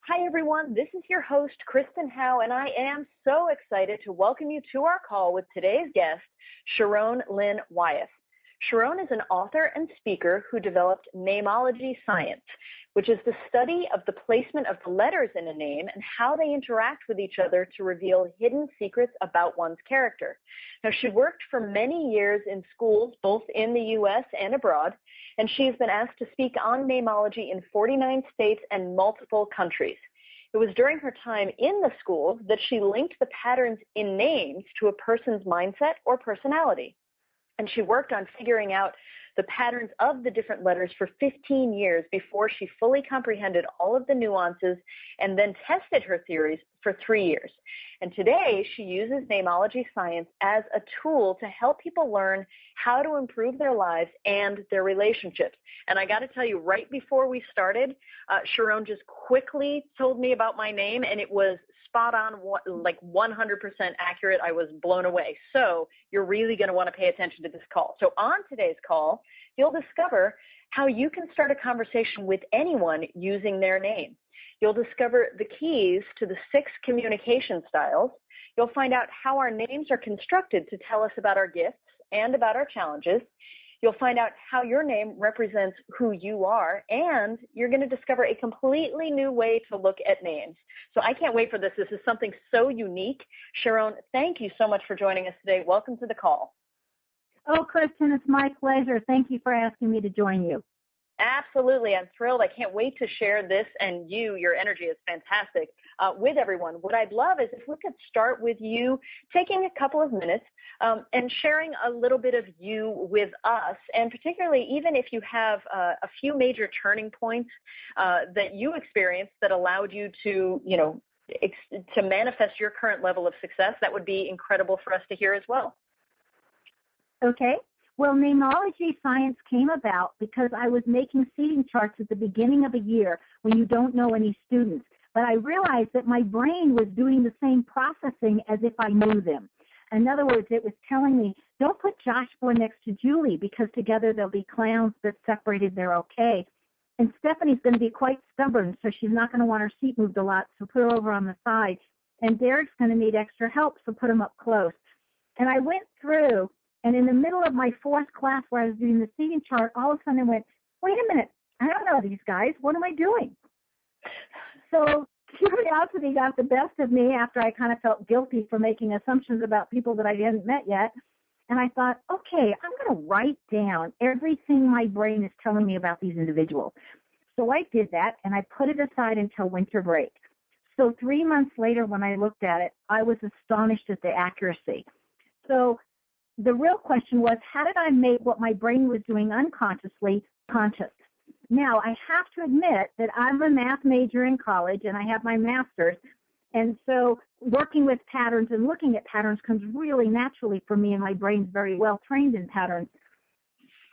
Hi, everyone. This is your host, Kristen Howe, and I am so excited to welcome you to our call with today's guest, Sharon Lynn Wyeth. Sharon is an author and speaker who developed Neimology Science, which is the study of the placement of the letters in a name and how they interact with each other to reveal hidden secrets about one's character. Now, she worked for many years in schools, both in the U.S. and abroad, and she's been asked to speak on Neimology in 49 states and multiple countries. It was during her time in the schools that she linked the patterns in names to a person's mindset or personality. And she worked on figuring out the patterns of the different letters for 15 years before she fully comprehended all of the nuances and then tested her theories for 3 years. And today, she uses Neimology Science as a tool to help people learn how to improve their lives and their relationships. And I got to tell you, right before we started, Sharon just quickly told me about my name, and it was spot on, like 100% accurate. I was blown away. So you're really going to want to pay attention to this call. So on today's call, you'll discover how you can start a conversation with anyone using their name. You'll discover the keys to the 6 communication styles. You'll find out how our names are constructed to tell us about our gifts and about our challenges. You'll find out how your name represents who you are, and you're going to discover a completely new way to look at names. So I can't wait for this. This is something so unique. Sharon, thank you so much for joining us today. Welcome to the call. Oh, Kristen, it's my pleasure. Thank you for asking me to join you. Absolutely. I'm thrilled. I can't wait to share this, and your energy is fantastic, with everyone. What I'd love is if we could start with you taking a couple of minutes and sharing a little bit of you with us, and particularly even if you have a few major turning points that you experienced that allowed you to, to manifest your current level of success, that would be incredible for us to hear as well. Okay. Well, Neimology Science came about because I was making seating charts at the beginning of a year when you don't know any students. But I realized that my brain was doing the same processing as if I knew them. In other words, it was telling me, don't put Joshua next to Julie because together they'll be clowns, but separated they're okay. And Stephanie's going to be quite stubborn, so she's not going to want her seat moved a lot, so put her over on the side. And Derek's going to need extra help, so put him up close. And I went through, and in the middle of my 4th class where I was doing the seating chart, all of a sudden I went, wait a minute, I don't know these guys. What am I doing? So curiosity got the best of me after I kind of felt guilty for making assumptions about people that I hadn't met yet. And I thought, okay, I'm going to write down everything my brain is telling me about these individuals. So I did that, and I put it aside until winter break. So 3 months later when I looked at it, I was astonished at the accuracy. So the real question was, how did I make what my brain was doing unconsciously conscious? Now, I have to admit that I'm a math major in college, and I have my master's. And so working with patterns and looking at patterns comes really naturally for me, and my brain's very well trained in patterns.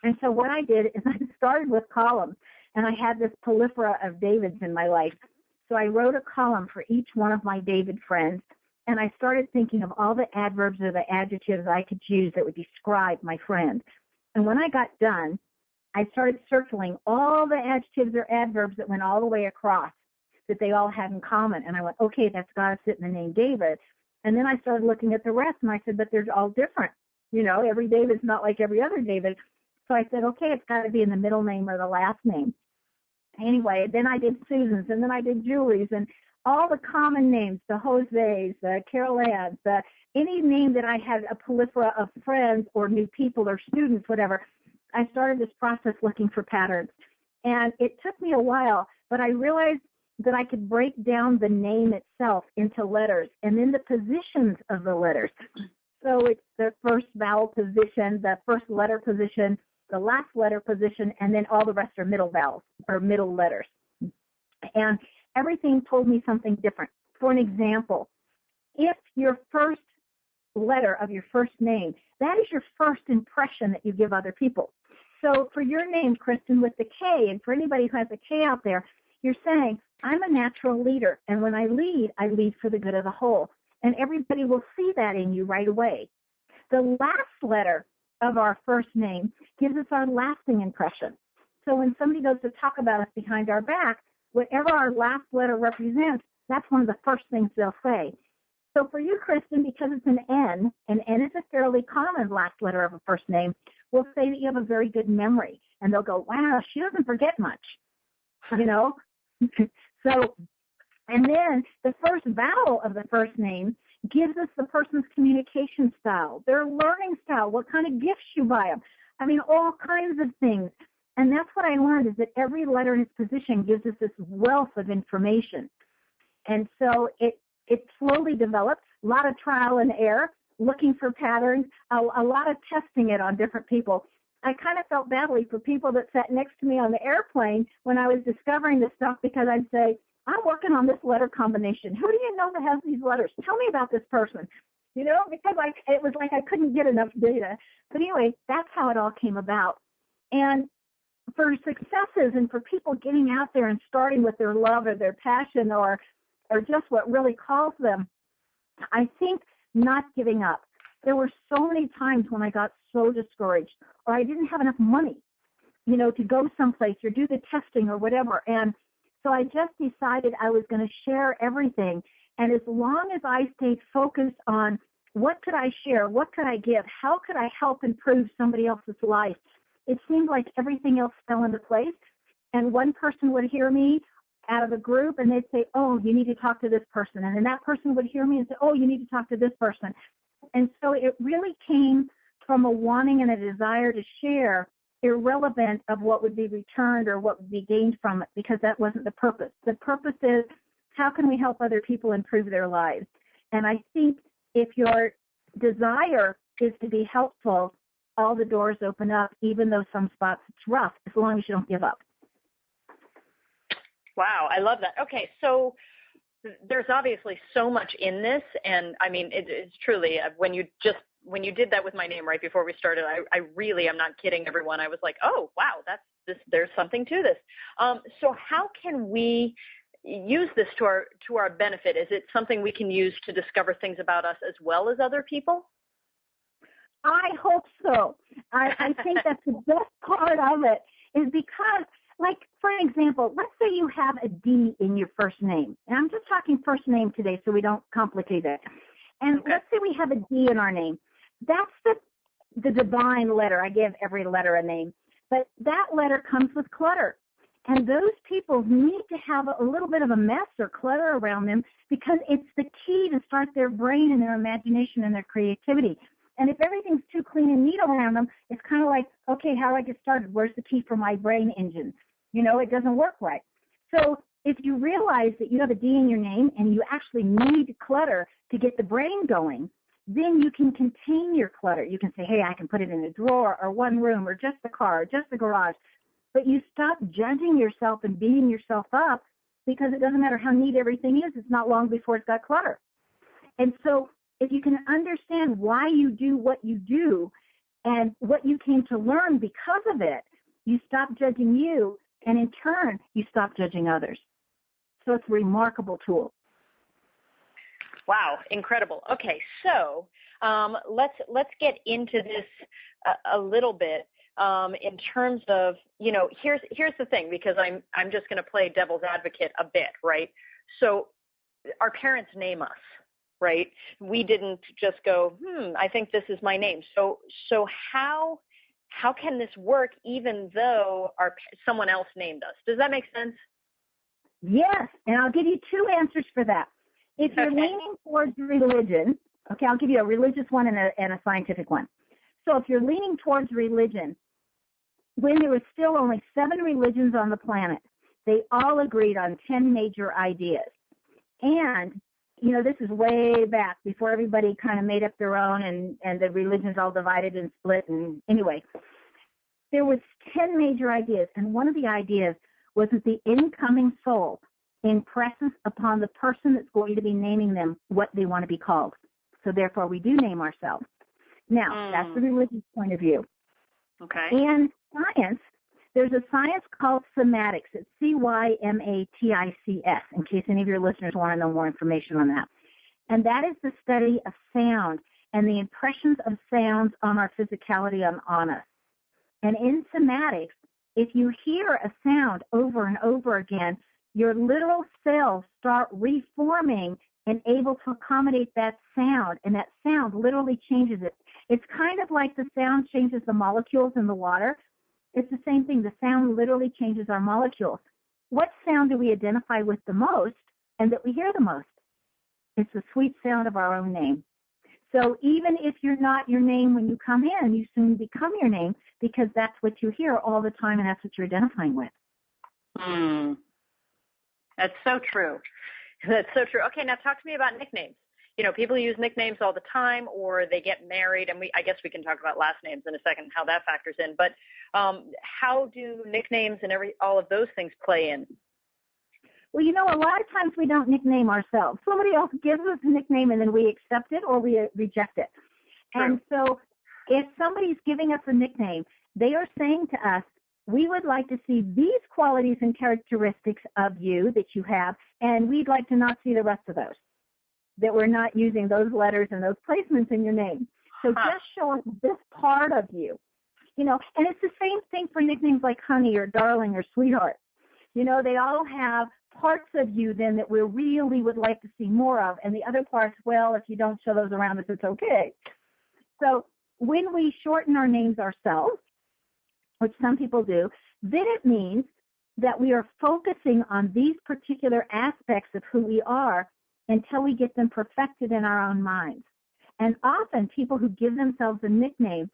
And so what I did is I started with columns, and I had this prolifera of Davids in my life. So I wrote a column for each one of my David friends. And I started thinking of all the adverbs or the adjectives I could use that would describe my friend. And when I got done, I started circling all the adjectives or adverbs that went all the way across that they all had in common. And I went, okay, that's got to sit in the name David. And then I started looking at the rest, and I said, but they're all different. Every David's not like every other David. So I said, okay, it's got to be in the middle name or the last name. Anyway, then I did Susan's, and then I did Julie's, and all the common names, the Jose's, the Carol Ann's, any name that I had a prolifera of friends or new people or students, whatever, I started this process looking for patterns. And it took me a while, but I realized that I could break down the name itself into letters and then the positions of the letters. So it's the first vowel position, the first letter position, the last letter position, and then all the rest are middle vowels or middle letters. And everything told me something different. For an example, if your first letter of your first name, that is your first impression that you give other people. So for your name, Kristen, with the K, and for anybody who has a K out there, you're saying, I'm a natural leader, and when I lead for the good of the whole. And everybody will see that in you right away. The last letter of our first name gives us our lasting impression. So when somebody goes to talk about us behind our back, whatever our last letter represents, that's one of the first things they'll say. So for you, Kristen, because it's an N, and N is a fairly common last letter of a first name, we'll say that you have a very good memory. And they'll go, wow, she doesn't forget much, you know? So, and then the first vowel of the first name gives us the person's communication style, their learning style, what kind of gifts you buy them. I mean, all kinds of things. And that's what I learned, is that every letter in its position gives us this wealth of information. And so it slowly developed, a lot of trial and error, looking for patterns, a lot of testing it on different people. I kind of felt badly for people that sat next to me on the airplane when I was discovering this stuff, because I'd say, I'm working on this letter combination. Who do you know that has these letters? Tell me about this person. You know, because it was like I couldn't get enough data. But anyway, that's how it all came about. And for successes and for people getting out there and starting with their love or their passion or just what really calls them, I think not giving up. There were so many times when I got so discouraged, or I didn't have enough money, you know, to go someplace or do the testing or whatever. And so I just decided I was going to share everything. And as long as I stayed focused on what could I share, what could I give, how could I help improve somebody else's life, it seemed like everything else fell into place. And one person would hear me out of a group and they'd say, oh, you need to talk to this person. And then that person would hear me and say, oh, you need to talk to this person. And so it really came from a wanting and a desire to share, irrelevant of what would be returned or what would be gained from it, because that wasn't the purpose. The purpose is, how can we help other people improve their lives? And I think if your desire is to be helpful, all the doors open up, even though some spots it's rough, as long as you don't give up. Wow, I love that. Okay, so there's obviously so much in this, and I mean, it's truly, when you did that with my name right before we started, I really, I'm not kidding everyone. I was like, oh, wow, there's something to this. So how can we use this to our benefit? Is it something we can use to discover things about us as well as other people? I hope so. I think that's the best part of it, is because, like, for example, let's say you have a D in your first name. And I'm just talking first name today so we don't complicate it. And okay, let's say we have a D in our name. That's the divine letter. I give every letter a name. But that letter comes with clutter. And those people need to have a little bit of a mess or clutter around them, because it's the key to start their brain and their imagination and their creativity. And if everything's too clean and neat around them, it's kind of like, okay, how do I get started? Where's the key for my brain engine? You know, it doesn't work right. So if you realize that you have a D in your name and you actually need clutter to get the brain going, then you can contain your clutter. You can say, hey, I can put it in a drawer or one room or just the car or just the garage. But you stop judging yourself and beating yourself up, because it doesn't matter how neat everything is. It's not long before it's got clutter. And so if you can understand why you do what you do and what you came to learn because of it, you stop judging you, and in turn, you stop judging others. So it's a remarkable tool. Wow, incredible. Okay, so let's get into this a little bit in terms of, you know, here's the thing, because I'm just going to play devil's advocate a bit, right? So our parents name us, right? We didn't just go, I think this is my name. So how can this work even though someone else named us? Does that make sense? Yes, and I'll give you two answers for that. If you're leaning towards religion, okay, I'll give you a religious one and a scientific one. So if you're leaning towards religion, when there were still only 7 religions on the planet, they all agreed on 10 major ideas. And, you know, this is way back before everybody kind of made up their own and the religions all divided and split. And anyway, there was 10 major ideas. And one of the ideas was that the incoming soul impresses upon the person that's going to be naming them what they want to be called. So therefore, we do name ourselves. Now, that's the religious point of view. Okay. In science, there's a science called cymatics. It's C-Y-M-A-T-I-C-S, in case any of your listeners want to know more information on that. And that is the study of sound and the impressions of sounds on our physicality on us. And in cymatics, if you hear a sound over and over again, your literal cells start reforming and able to accommodate that sound, and that sound literally changes it. It's kind of like the sound changes the molecules in the water. It's the same thing. The sound literally changes our molecules. What sound do we identify with the most and that we hear the most? It's the sweet sound of our own name. So even if you're not your name when you come in, you soon become your name because that's what you hear all the time and that's what you're identifying with. That's so true. That's so true. Okay, now talk to me about nicknames. You know, people use nicknames all the time, or they get married, and I guess we can talk about last names in a second, how that factors in. But how do nicknames and all of those things play in? Well, you know, a lot of times we don't nickname ourselves. Somebody else gives us a nickname, and then we accept it or we reject it. True. And so if somebody's giving us a nickname, they are saying to us, we would like to see these qualities and characteristics of you that you have, and we'd like to not see the rest of those, that we're not using those letters and those placements in your name. So just show us this part of you. You know, and it's the same thing for nicknames like honey or darling or sweetheart. You know, they all have parts of you then that we really would like to see more of, and the other parts, well, if you don't show those around us, it's okay. So when we shorten our names ourselves, which some people do, then it means that we are focusing on these particular aspects of who we are until we get them perfected in our own minds. And often people who give themselves a nickname,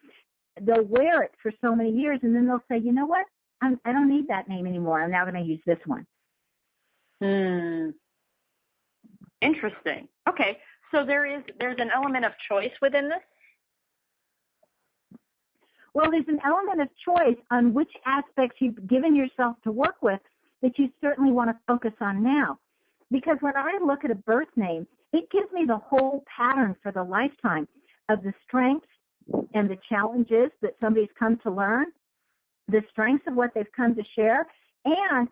they'll wear it for so many years, and then they'll say, you know what, I don't need that name anymore. I'm now going to use this one. Interesting. Okay, so there's an element of choice within this? Well, there's an element of choice on which aspects you've given yourself to work with that you certainly want to focus on now. Because when I look at a birth name, it gives me the whole pattern for the lifetime of the strengths and the challenges that somebody's come to learn, the strengths of what they've come to share, and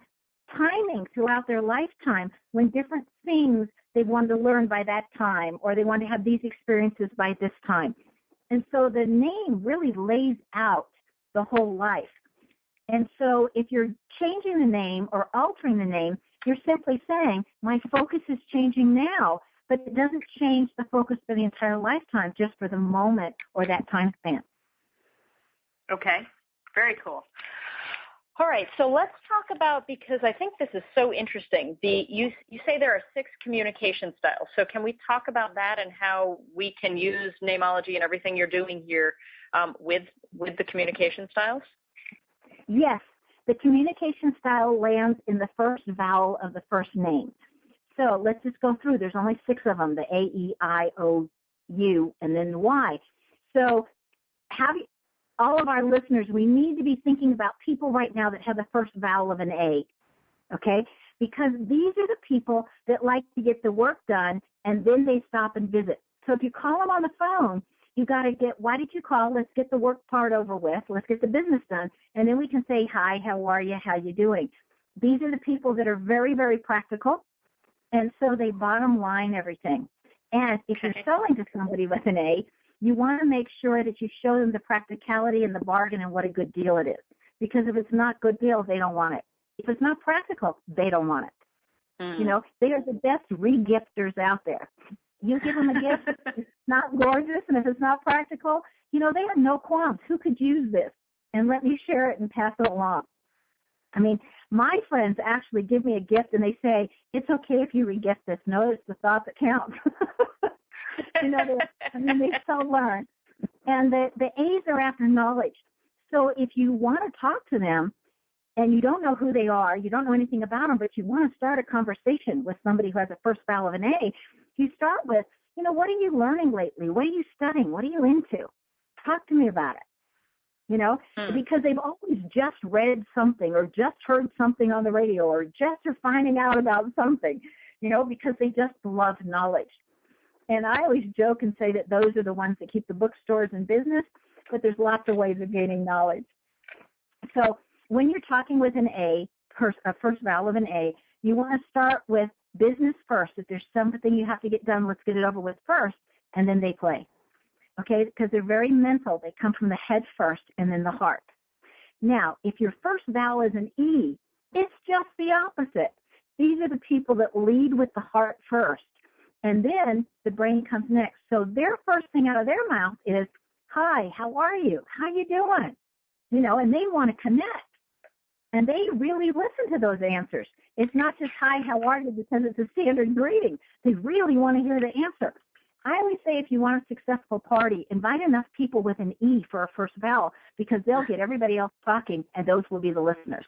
timing throughout their lifetime when different things they wanted to learn by that time, or they want to have these experiences by this time. And so the name really lays out the whole life. And so if you're changing the name or altering the name, you're simply saying, my focus is changing now, but it doesn't change the focus for the entire lifetime, just for the moment or that time span. Okay, very cool. All right, so let's talk about, because I think this is so interesting, you say there are 6 communication styles. So can we talk about that and how we can use Neimology and everything you're doing here with the communication styles? Yes, the communication style lands in the first vowel of the first name. So let's just go through. There's only 6 of them, the A, E, I, O, U, and then the Y. So all of our listeners, we need to be thinking about people right now that have the first vowel of an A, okay? Because these are the people that like to get the work done, and then they stop and visit. So if you call them on the phone, you got to get, why did you call? Let's get the work part over with. Let's get the business done. And then we can say, hi, how are you? How you doing? These are the people that are very, very practical, and so they bottom line everything. And if you're selling to somebody with an A, you want to make sure that you show them the practicality and the bargain and what a good deal it is. Because if it's not a good deal, they don't want it. If it's not practical, they don't want it. You know, they are the best re-gifters out there. You give them a gift, it's not gorgeous, and if it's not practical, you know, they have no qualms. Who could use this? And let me share it and pass it along. I mean, my friends actually give me a gift, and they say, it's okay if you re-gift this. No, it's the thought that counts. You know, they so learn. And the A's are after knowledge. So if you want to talk to them and you don't know who they are, you don't know anything about them, but you want to start a conversation with somebody who has a first vowel of an A, you start with, you know, what are you learning lately? What are you studying? What are you into? Talk to me about it. You know, because they've always just read something or just heard something on the radio or just are finding out about something, you know, because they just love knowledge. And I always joke and say that those are the ones that keep the bookstores in business, but there's lots of ways of gaining knowledge. So when you're talking with an A, a first vowel of an A, you want to start with business first. If there's something you have to get done, let's get it over with first, and then they play. Okay, because they're very mental. They come from the head first and then the heart. Now, if your first vowel is an E, it's just the opposite. These are the people that lead with the heart first, and then the brain comes next. So their first thing out of their mouth is, hi, how are you? How you doing? You know, and they want to connect. And they really listen to those answers. It's not just, hi, how are you, because it's a standard greeting. They really want to hear the answer. I always say if you want a successful party, invite enough people with an E for a first vowel, because they'll get everybody else talking, and those will be the listeners.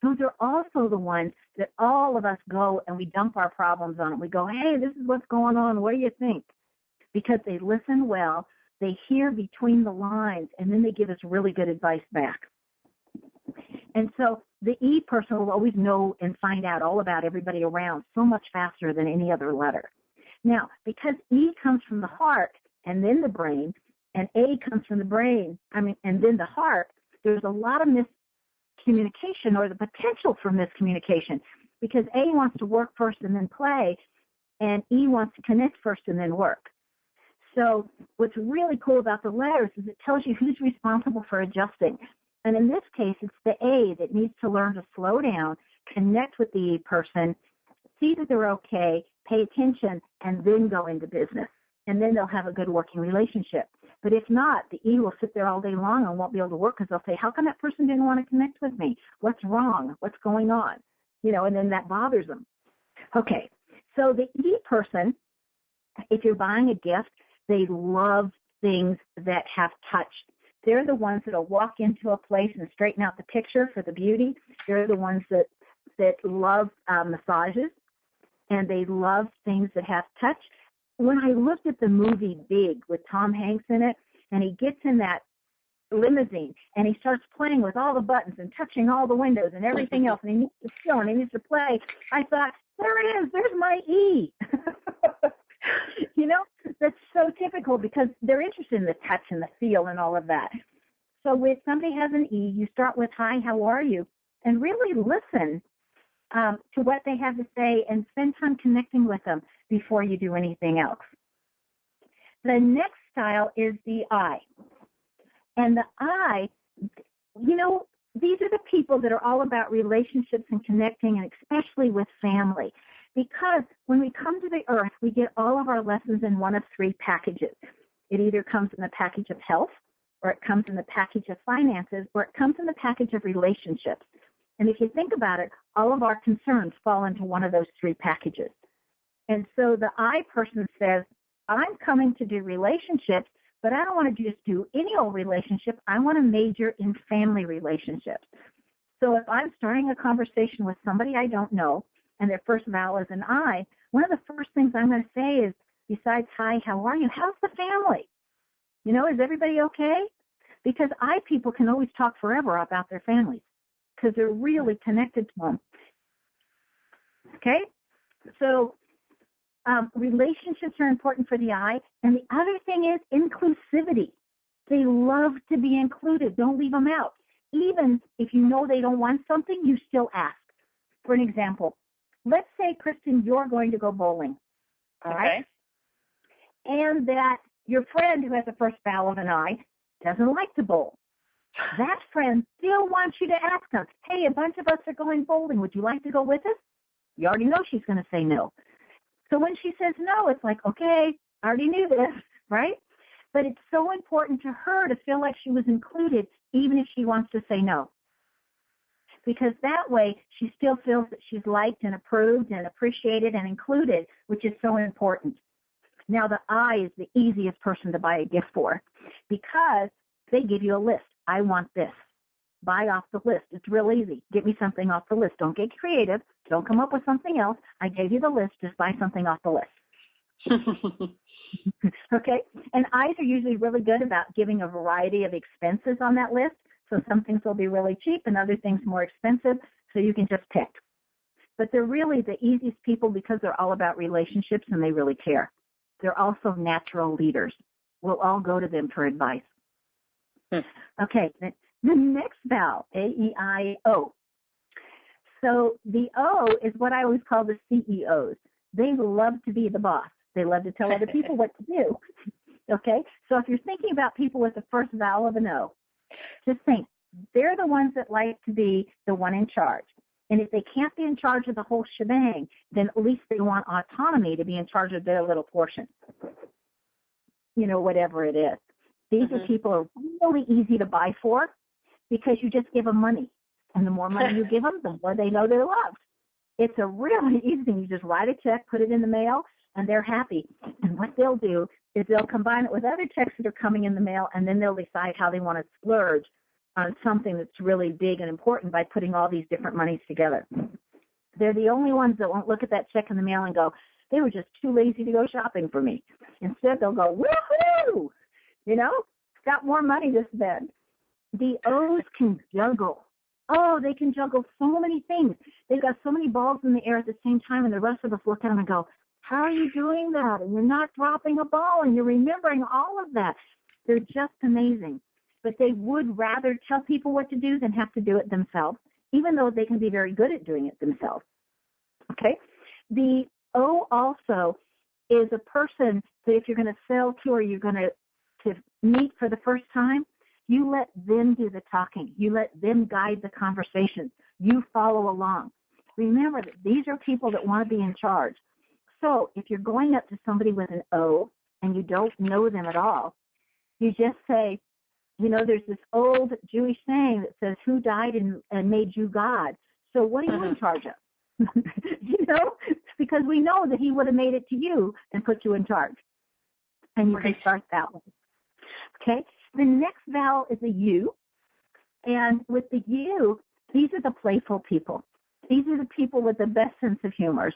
Those are also the ones that all of us go and we dump our problems on. We go, hey, this is what's going on. What do you think? Because they listen well, they hear between the lines, and then they give us really good advice back. And so the E person will always know and find out all about everybody around so much faster than any other letter. Now, because E comes from the heart and then the brain, and A comes from the brain, and then the heart, there's a lot of miscommunication, or the potential for miscommunication, because A wants to work first and then play, and E wants to connect first and then work. So what's really cool about the letters is it tells you who's responsible for adjusting. And in this case, it's the A that needs to learn to slow down, connect with the E person, see that they're okay, pay attention, and then go into business. And then they'll have a good working relationship. But if not, the E will sit there all day long and won't be able to work, because they'll say, how come that person didn't want to connect with me? What's wrong? What's going on? You know, and then that bothers them. Okay, so the E person, if you're buying a gift, they love things that have touch. They're the ones that will walk into a place and straighten out the picture for the beauty. They're the ones that love massages, and they love things that have touch. When I looked at the movie Big with Tom Hanks in it, and he gets in that limousine and he starts playing with all the buttons and touching all the windows and everything else, and he needs to chill and he needs to play, I thought, there it is, there's my E. You know, that's so typical, because they're interested in the touch and the feel and all of that. So if somebody has an E, you start with, hi, how are you? And really listen to what they have to say and spend time connecting with them before you do anything else. The next style is the I. And the I, you know, these are the people that are all about relationships and connecting, and especially with family. Because when we come to the earth, we get all of our lessons in one of three packages. It either comes in the package of health, or it comes in the package of finances, or it comes in the package of relationships. And if you think about it, all of our concerns fall into one of those three packages. And so the I person says, I'm coming to do relationships, but I don't want to just do any old relationship. I want to major in family relationships. So if I'm starting a conversation with somebody I don't know, and their first vowel is an I, one of the first things I'm going to say is, besides hi, how are you, how's the family? You know, is everybody okay? Because I people can always talk forever about their families, because they're really connected to them. Okay? So relationships are important for the I. And the other thing is inclusivity. They love to be included. Don't leave them out. Even if you know they don't want something, you still ask. For an example, let's say, Kristen, you're going to go bowling. All right? And that your friend who has the first vowel of an I doesn't like to bowl. That friend still wants you to ask them, hey, a bunch of us are going bowling. Would you like to go with us? You already know she's going to say no. So when she says no, it's like, okay, I already knew this, right? But it's so important to her to feel like she was included, even if she wants to say no. Because that way she still feels that she's liked and approved and appreciated and included, which is so important. Now, the I is the easiest person to buy a gift for, because they give you a list. I want this. Buy off the list. It's real easy. Get me something off the list. Don't get creative. Don't come up with something else. I gave you the list. Just buy something off the list. Okay? And I's are usually really good about giving a variety of expenses on that list. So some things will be really cheap and other things more expensive, so you can just pick. But they're really the easiest people, because they're all about relationships and they really care. They're also natural leaders. We'll all go to them for advice. Okay, the next vowel, A-E-I-O. So the O is what I always call the CEOs. They love to be the boss. They love to tell other people what to do. Okay, so if you're thinking about people with the first vowel of an O, just think, they're the ones that like to be the one in charge. And if they can't be in charge of the whole shebang, then at least they want autonomy to be in charge of their little portion, whatever it is. These are people who are really easy to buy for because you just give them money. And the more money you give them, the more they know they're loved. It's a really easy thing. You just write a check, put it in the mail, and they're happy. And what they'll do is they'll combine it with other checks that are coming in the mail, and then they'll decide how they want to splurge on something that's really big and important by putting all these different monies together. They're the only ones that won't look at that check in the mail and go, they were just too lazy to go shopping for me. Instead, they'll go, woohoo! Got more money to spend. The O's can juggle. Oh, they can juggle so many things. They've got so many balls in the air at the same time, and the rest of us look at them and go, how are you doing that? And you're not dropping a ball, and you're remembering all of that. They're just amazing. But they would rather tell people what to do than have to do it themselves, even though they can be very good at doing it themselves. Okay? The O also is a person that if you're going to sell to or you're going to meet for the first time, you let them do the talking. You let them guide the conversation. You follow along. Remember that these are people that want to be in charge. So if you're going up to somebody with an O and you don't know them at all, you just say, there's this old Jewish saying that says, who died and made you God? So what are you in charge of? Because we know that he would have made it to you and put you in charge. And you can start that way. Okay? The next vowel is a U. And with the U, these are the playful people. These are the people with the best sense of humor.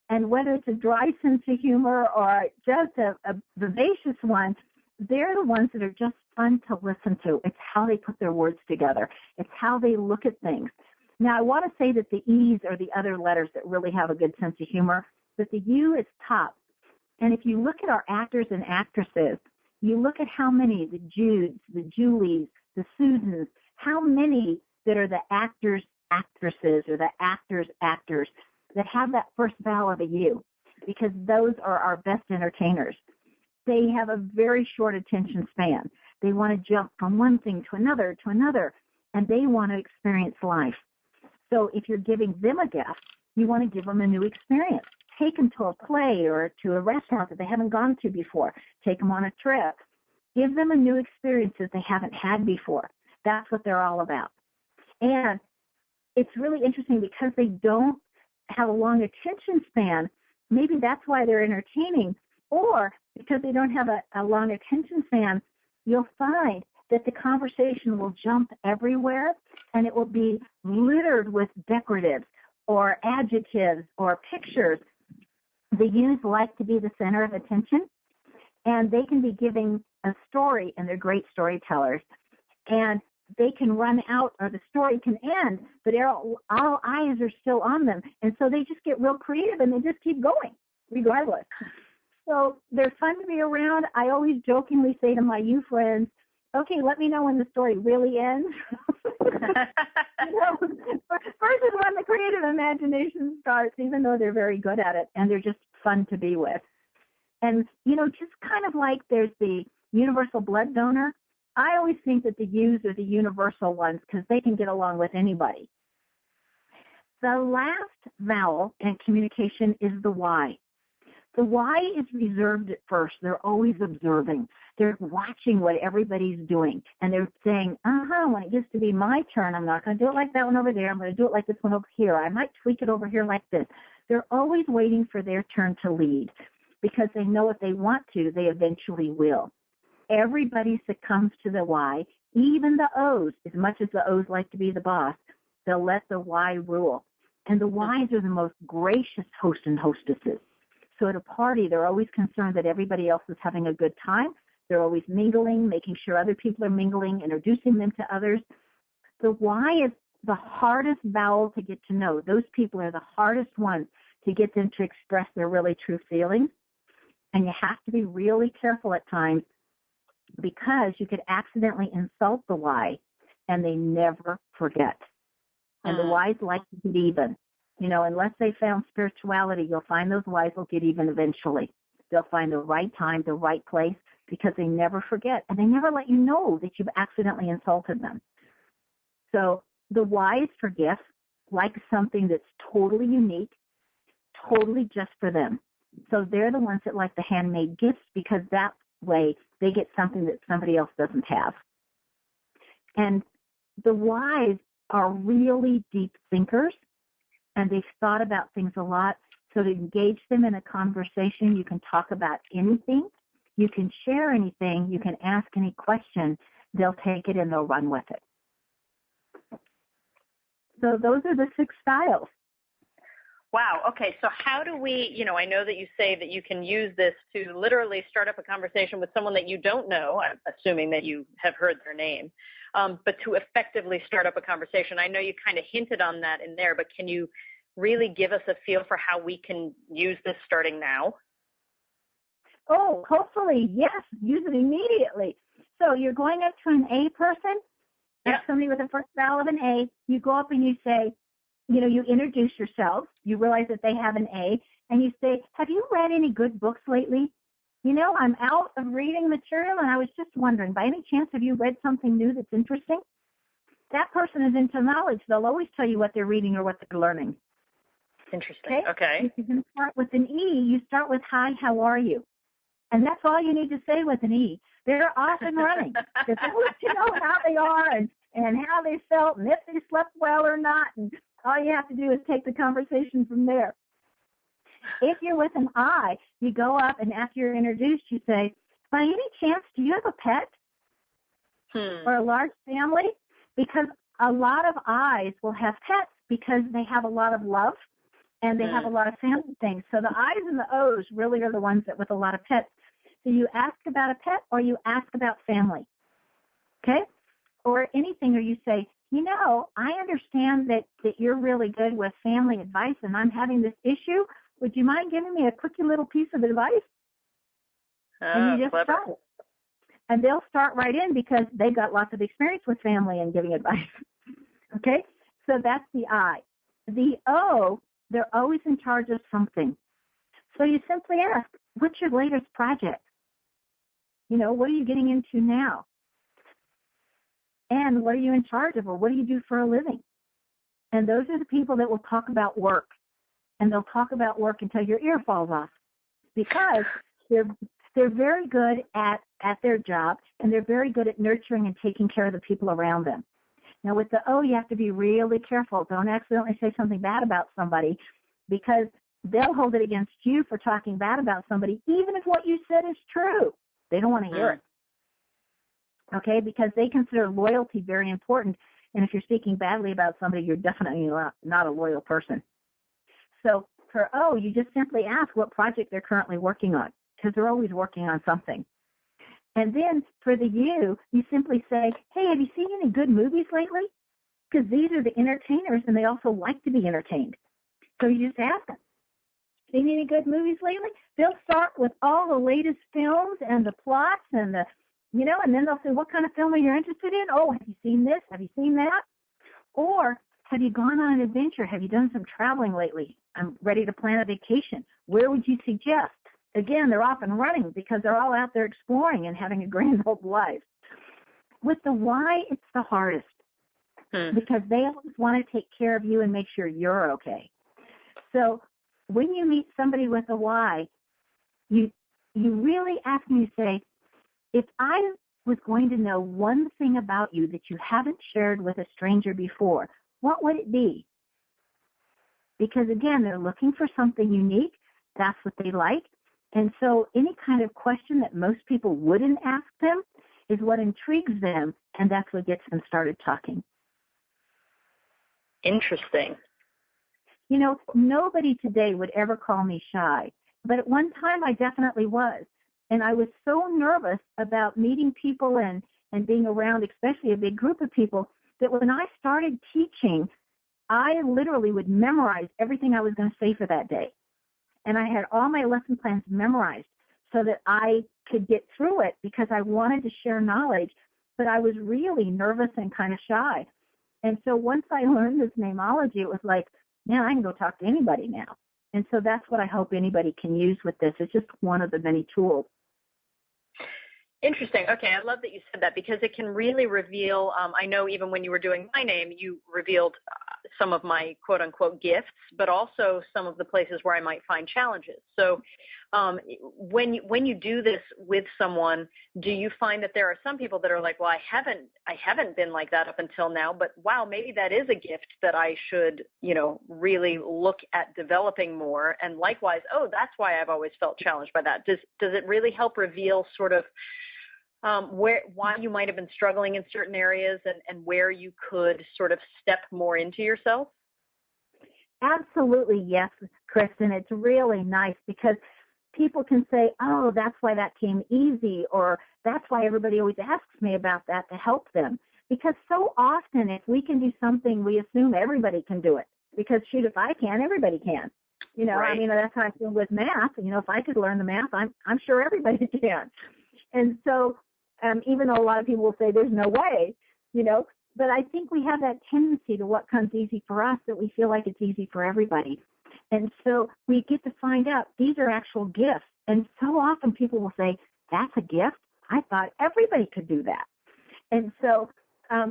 And whether it's a dry sense of humor or just a vivacious one, they're the ones that are just fun to listen to. It's how they put their words together. It's how they look at things. Now, I want to say that the E's are the other letters that really have a good sense of humor, but the U is top. And if you look at our actors and actresses, you look at how many, the Judes, the Julies, the Susans, how many that are the actors, actresses, or the actors, actors, that have that first vowel of a U, because those are our best entertainers. They have a very short attention span. They want to jump from one thing to another, and they want to experience life. So if you're giving them a gift, you want to give them a new experience. Take them to a play or to a restaurant that they haven't gone to before. Take them on a trip. Give them a new experience that they haven't had before. That's what they're all about. And it's really interesting because they don't have a long attention span. Maybe that's why they're entertaining. Or because they don't have a long attention span, you'll find that the conversation will jump everywhere and it will be littered with decoratives or adjectives or pictures. The U's like to be the center of attention, and they can be giving a story, and they're great storytellers. And they can run out, or the story can end, but all eyes are still on them. And so they just get real creative, and they just keep going, regardless. So they're fun to be around. I always jokingly say to my U friends, okay, let me know when the story really ends. First is when the creative imagination starts, even though they're very good at it, and they're just fun to be with. And, just kind of like there's the universal blood donor, I always think that the U's are the universal ones because they can get along with anybody. The last vowel in communication is the Y. The Y is reserved at first. They're always observing. They're watching what everybody's doing. And they're saying, when it gets to be my turn, I'm not going to do it like that one over there. I'm going to do it like this one over here. I might tweak it over here like this. They're always waiting for their turn to lead because they know if they want to, they eventually will. Everybody succumbs to the Y, even the O's. As much as the O's like to be the boss, they'll let the Y rule. And the Y's are the most gracious hosts and hostesses. So at a party, they're always concerned that everybody else is having a good time. They're always mingling, making sure other people are mingling, introducing them to others. The Y is the hardest vowel to get to know. Those people are the hardest ones to get them to express their really true feelings. And you have to be really careful at times because you could accidentally insult the Y, and they never forget. And the Y's like to get even. Unless they found spirituality, you'll find those Y's will get even eventually. They'll find the right time, the right place, because they never forget. And they never let you know that you've accidentally insulted them. So the Y is for gifts. like something that's totally unique, totally just for them. So they're the ones that like the handmade gifts because that way they get something that somebody else doesn't have. And the Ys are really deep thinkers, and they've thought about things a lot. So to engage them in a conversation, you can talk about anything, you can share anything, you can ask any question, they'll take it and they'll run with it. So those are the 6 styles. Wow. Okay. So how do we, I know that you say that you can use this to literally start up a conversation with someone that you don't know, I'm assuming that you have heard their name, but to effectively start up a conversation. I know you kind of hinted on that in there, but can you really give us a feel for how we can use this starting now? Oh, hopefully, yes. Use it immediately. So you're going up to an A person, somebody with the first vowel of an A, you go up and you say, you introduce yourself, you realize that they have an A, and you say, have you read any good books lately? I'm out of reading material, and I was just wondering, by any chance, have you read something new that's interesting? That person is into knowledge. They'll always tell you what they're reading or what they're learning. Interesting. Okay. If you're going to start with an E, you start with, hi, how are you? And that's all you need to say with an E. They're off and running. Because they want to know how they are and how they felt and if they slept well or not. And all you have to do is take the conversation from there. If you're with an I, you go up and after you're introduced, you say, by any chance, do you have a pet? Or a large family? Because a lot of I's will have pets because they have a lot of love and they have a lot of family things. So the I's and the O's really are the ones that with a lot of pets. So you ask about a pet or you ask about family, okay? Or anything, or you say, I understand that you're really good with family advice and I'm having this issue. Would you mind giving me a quickie little piece of advice? And you just start it. And they'll start right in because they've got lots of experience with family and giving advice. Okay? So that's the I. The O, they're always in charge of something. So you simply ask, what's your latest project? What are you getting into now? And what are you in charge of, or what do you do for a living? And those are the people that will talk about work. And they'll talk about work until your ear falls off because they're very good at their job, and they're very good at nurturing and taking care of the people around them. Now, with the O, you have to be really careful. Don't accidentally say something bad about somebody because they'll hold it against you for talking bad about somebody, even if what you said is true. They don't want to hear it. Okay, because they consider loyalty very important. And if you're speaking badly about somebody, you're definitely not a loyal person. So for O, you just simply ask what project they're currently working on because they're always working on something. And then for the U, you simply say, hey, have you seen any good movies lately? Because these are the entertainers and they also like to be entertained. So you just ask them, seen any good movies lately? They'll start with all the latest films and the plots and and then they'll say, what kind of film are you interested in? Oh, have you seen this? Have you seen that? Or have you gone on an adventure? Have you done some traveling lately? I'm ready to plan a vacation. Where would you suggest? Again, they're off and running because they're all out there exploring and having a grand old life. With the Y, it's the hardest because they always want to take care of you and make sure you're okay. So when you meet somebody with a Y, you really ask me to say, if I was going to know one thing about you that you haven't shared with a stranger before, what would it be? Because, again, they're looking for something unique. That's what they like. And so any kind of question that most people wouldn't ask them is what intrigues them, and that's what gets them started talking. Interesting. Nobody today would ever call me shy, but at one time I definitely was. And I was so nervous about meeting people and being around, especially a big group of people, that when I started teaching, I literally would memorize everything I was going to say for that day. And I had all my lesson plans memorized so that I could get through it because I wanted to share knowledge, but I was really nervous and kind of shy. And so once I learned this Neimology, it was like, man, I can go talk to anybody now. And so that's what I hope anybody can use with this. It's just one of the many tools. Interesting. Okay, I love that you said that because it can really reveal. I know even when you were doing my name, you revealed some of my quote unquote gifts, but also some of the places where I might find challenges. So, when you do this with someone, do you find that there are some people that are like, well, I haven't been like that up until now, but wow, maybe that is a gift that I should, really look at developing more. And likewise, oh, that's why I've always felt challenged by that. Does it really help reveal sort of why you might have been struggling in certain areas and where you could sort of step more into yourself? Absolutely, yes, Kristen. It's really nice because people can say, oh, that's why that came easy, or that's why everybody always asks me about that to help them. Because so often if we can do something, we assume everybody can do it. Because shoot, if I can, everybody can. Right. I mean, that's how I feel with math. If I could learn the math, I'm sure everybody can. And so even though a lot of people will say there's no way, but I think we have that tendency to what comes easy for us that we feel like it's easy for everybody. And so we get to find out these are actual gifts. And so often people will say, that's a gift? I thought everybody could do that. And so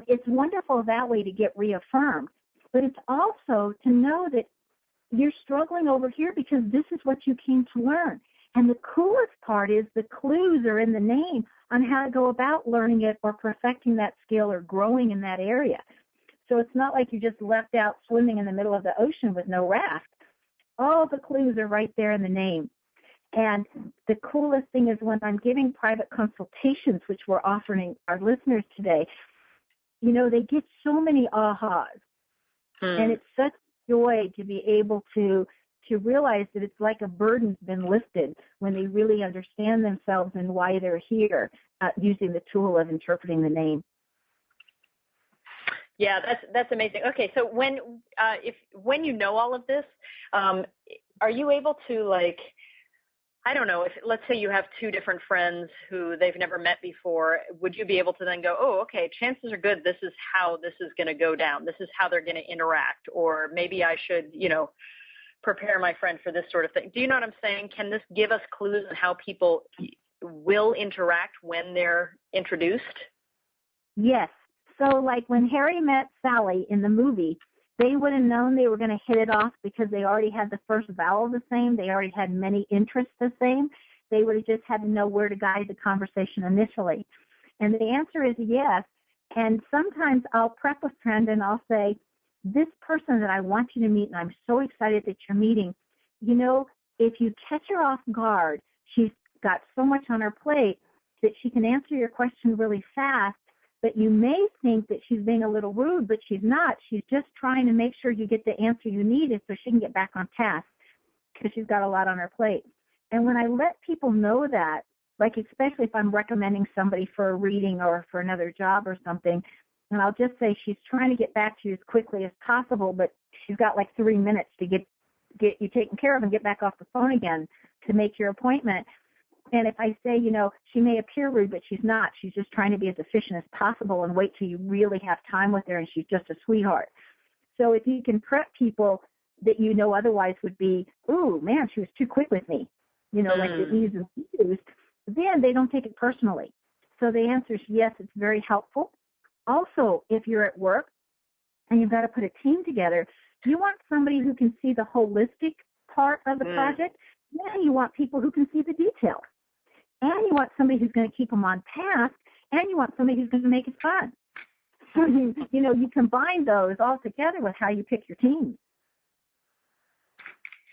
it's wonderful that way to get reaffirmed. But it's also to know that you're struggling over here because this is what you came to learn. And the coolest part is the clues are in the name on how to go about learning it or perfecting that skill or growing in that area. So it's not like you just left out swimming in the middle of the ocean with no raft. All the clues are right there in the name. And the coolest thing is when I'm giving private consultations, which we're offering our listeners today, they get so many ahas. And it's such joy to be able to realize that it's like a burden's been lifted when they really understand themselves and why they're here using the tool of interpreting the name. Yeah, that's amazing. Okay, so when you know all of this, are you able to I don't know, if let's say you have two different friends who they've never met before, would you be able to then go, oh, okay, chances are good this is how this is going to go down. This is how they're going to interact, or maybe I should, prepare my friend for this sort of thing. Do you know what I'm saying? Can this give us clues on how people will interact when they're introduced? Yes. So like when Harry met Sally in the movie, they would have known they were going to hit it off because they already had the first vowel the same. They already had many interests the same. They would have just had to know where to guide the conversation initially. And the answer is yes. And sometimes I'll prep a friend and I'll say, this person that I want you to meet, and I'm so excited that you're meeting, if you catch her off guard, she's got so much on her plate that she can answer your question really fast, but you may think that she's being a little rude, but she's not. She's just trying to make sure you get the answer you needed so she can get back on task because she's got a lot on her plate. And when I let people know that, like especially if I'm recommending somebody for a reading or for another job or something, and I'll just say she's trying to get back to you as quickly as possible, but she's got like 3 minutes to get you taken care of and get back off the phone again to make your appointment. And if I say, she may appear rude, but she's not. She's just trying to be as efficient as possible and wait till you really have time with her and she's just a sweetheart. So if you can prep people that otherwise would be, ooh, man, she was too quick with me, like the E's and Q's, then they don't take it personally. So the answer is yes, it's very helpful. Also, if you're at work and you've got to put a team together, you want somebody who can see the holistic part of the project, and you want people who can see the details. And you want somebody who's going to keep them on task, and you want somebody who's going to make it fun. So you combine those all together with how you pick your team.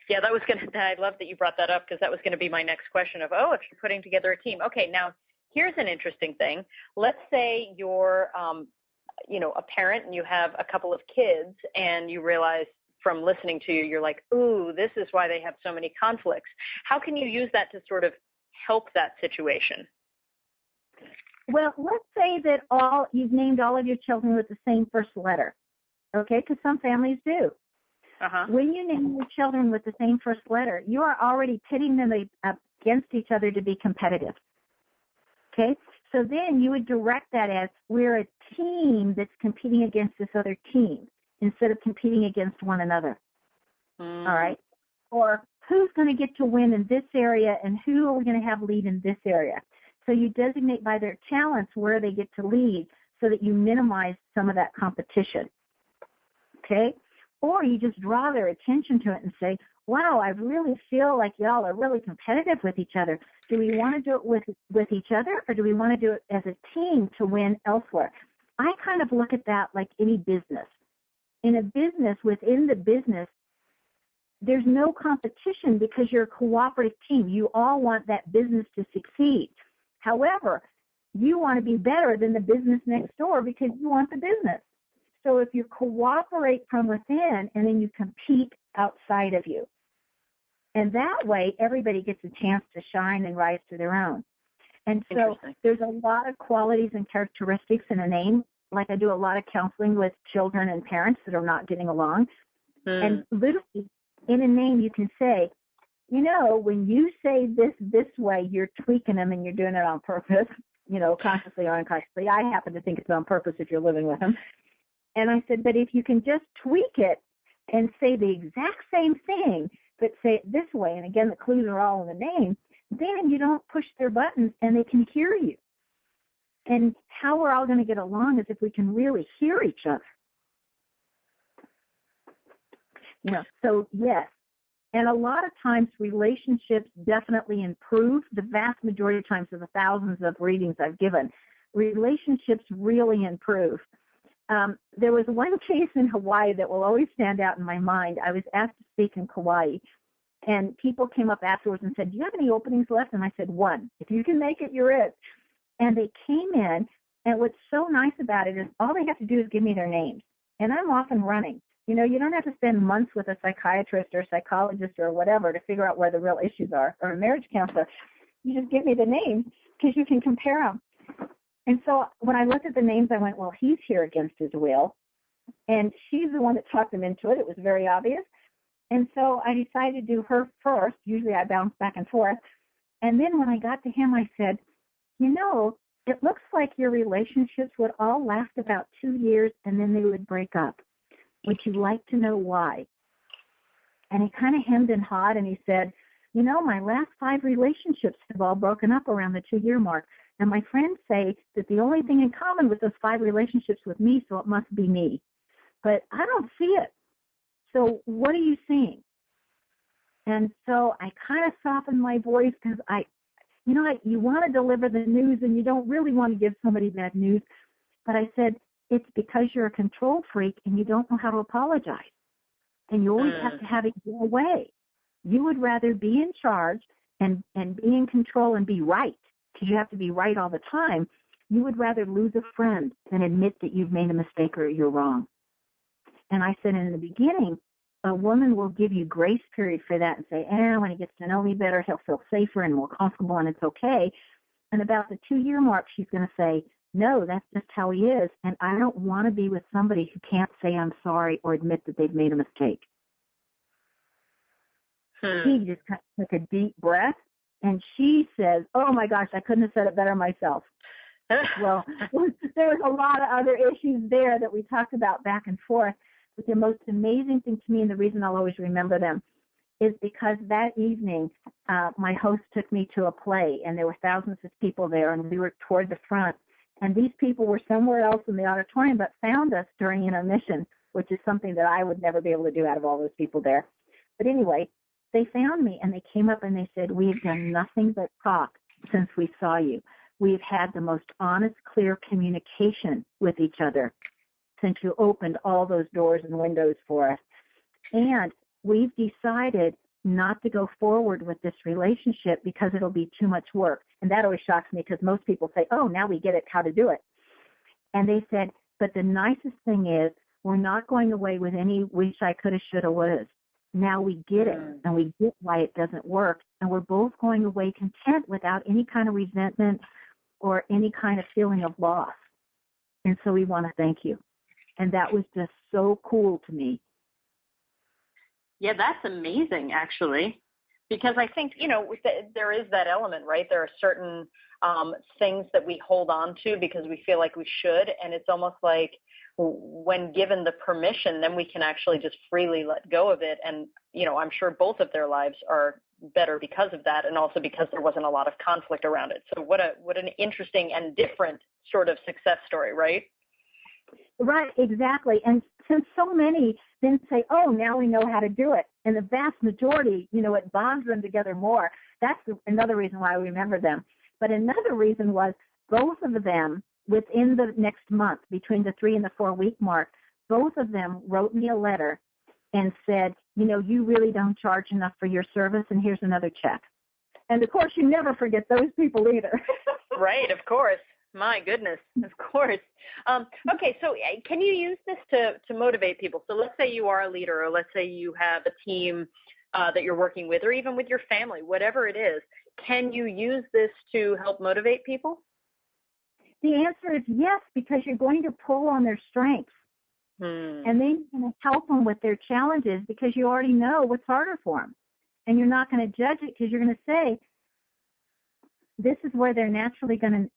Yeah, I love that you brought that up because that was going to be my next question of, if you're putting together a team. Okay, now here's an interesting thing. Let's say you're, a parent and you have a couple of kids and you realize from listening to you, you're like, ooh, this is why they have so many conflicts. How can you use that to sort of help that situation? Well, let's say that you've named all of your children with the same first letter, okay, because some families do. When you name your children with the same first letter, you are already pitting them against each other to be competitive, okay? So then you would direct that as we're a team that's competing against this other team instead of competing against one another, all right? Or who's going to get to win in this area and who are we going to have lead in this area? So you designate by their talents where they get to lead so that you minimize some of that competition. Okay? Or you just draw their attention to it and say, wow, I really feel like y'all are really competitive with each other. Do we want to do it with each other, or do we want to do it as a team to win elsewhere? I kind of look at that like any business. In a business, within the business, there's no competition because you're a cooperative team. You all want that business to succeed. However, you want to be better than the business next door because you want the business. So if you cooperate from within and then you compete outside of you. And that way, everybody gets a chance to shine and rise to their own. And so there's a lot of qualities and characteristics in a name. Like I do a lot of counseling with children and parents that are not getting along. And literally, in a name, you can say, you know, when you say this way, you're tweaking them and you're doing it on purpose, you know, consciously or unconsciously. I happen to think it's on purpose if you're living with them. And I said, but if you can just tweak it and say the exact same thing, but say it this way, and again, the clues are all in the name, then you don't push their buttons and they can hear you. And how we're all going to get along is if we can really hear each other. You know, so yes. And a lot of times relationships definitely improve. The vast majority of times of the thousands of readings I've given, relationships really improve. There was one case in Hawaii that will always stand out in my mind. I was asked to speak in Kauai, and people came up afterwards and said, do you have any openings left? And I said, one. If you can make it, you're it. And they came in, and what's so nice about it is all they have to do is give me their names. And I'm off and running. You know, you don't have to spend months with a psychiatrist or a psychologist or whatever to figure out where the real issues are, or a marriage counselor. You just give me the names because you can compare them. And so when I looked at the names, I went, well, he's here against his will. And she's the one that talked him into it. It was very obvious. And so I decided to do her first. Usually I bounce back and forth. And then when I got to him, I said, you know, it looks like your relationships would all last about 2 years and then they would break up. Would you like to know why? And he kind of hemmed and hawed and he said, you know, my last 5 relationships have all broken up around the 2-year mark. And my friends say that the only thing in common with those 5 relationships with me, so it must be me. But I don't see it. So what are you seeing? And so I kind of softened my voice because you know, you want to deliver the news and you don't really want to give somebody bad news. But I said, it's because you're a control freak and you don't know how to apologize. And you always have to have it your way. You would rather be in charge and be in control and be right, because you have to be right all the time. You would rather lose a friend than admit that you've made a mistake or you're wrong. And I said in the beginning, a woman will give you grace period for that and say, when he gets to know me better, he'll feel safer and more comfortable and it's okay. And about the 2-year mark, she's going to say, no, that's just how he is. And I don't want to be with somebody who can't say I'm sorry or admit that they've made a mistake. He just took a deep breath and she says, oh my gosh, I couldn't have said it better myself. Well, there was a lot of other issues there that we talked about back and forth. But the most amazing thing to me, and the reason I'll always remember them, is because that evening, my host took me to a play, and there were thousands of people there, and we were toward the front. And these people were somewhere else in the auditorium, but found us during intermission, which is something that I would never be able to do out of all those people there. But anyway, they found me, and they came up and they said, we've done nothing but talk since we saw you. We've had the most honest, clear communication with each other since you opened all those doors and windows for us. And we've decided not to go forward with this relationship because it'll be too much work. And that always shocks me because most people say, oh, now we get it, how to do it. And they said, but the nicest thing is we're not going away with any wish I coulda, shoulda, wouldas. Now we get it, and we get why it doesn't work, and we're both going away content without any kind of resentment or any kind of feeling of loss. And so we want to thank you. And that was just so cool to me. Yeah, that's amazing, actually, because I think, you know, there is that element, right? There are certain things that we hold on to because we feel like we should, and it's almost like when given the permission, then we can actually just freely let go of it. And, you know, I'm sure both of their lives are better because of that, and also because there wasn't a lot of conflict around it. So what an interesting and different sort of success story, right? Right, exactly. And since so many then say, oh, now we know how to do it, and the vast majority, it bonds them together more. That's another reason why we remember them. But another reason was both of them, within the next month, between the 3 and the 4 week mark, both of them wrote me a letter and said, you really don't charge enough for your service, and here's another check. And, of course, you never forget those people either. Right, of course. My goodness, of course. Okay, so can you use this to motivate people? So let's say you are a leader, or let's say you have a team that you're working with, or even with your family, whatever it is. Can you use this to help motivate people? The answer is yes, because you're going to pull on their strengths. And then you're going to help them with their challenges because you already know what's harder for them. And you're not going to judge it because you're going to say, this is where they're naturally going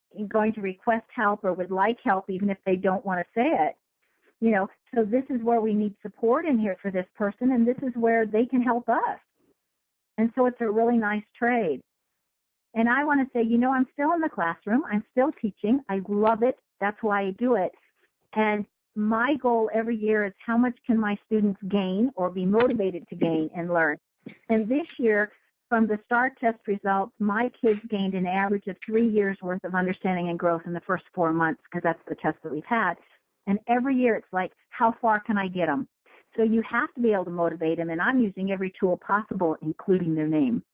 to request help or would like help even if they don't want to say it. So this is where we need support in here for this person, and this is where they can help us. And so it's a really nice trade. And I want to say, I'm still in the classroom. I'm still teaching. I love it. That's why I do it. And my goal every year is how much can my students gain or be motivated to gain and learn. And this year, from the STAR test results, my kids gained an average of 3 years worth of understanding and growth in the first 4 months, because that's the test that we've had. And every year it's like, how far can I get them? So you have to be able to motivate them, and I'm using every tool possible, including their name.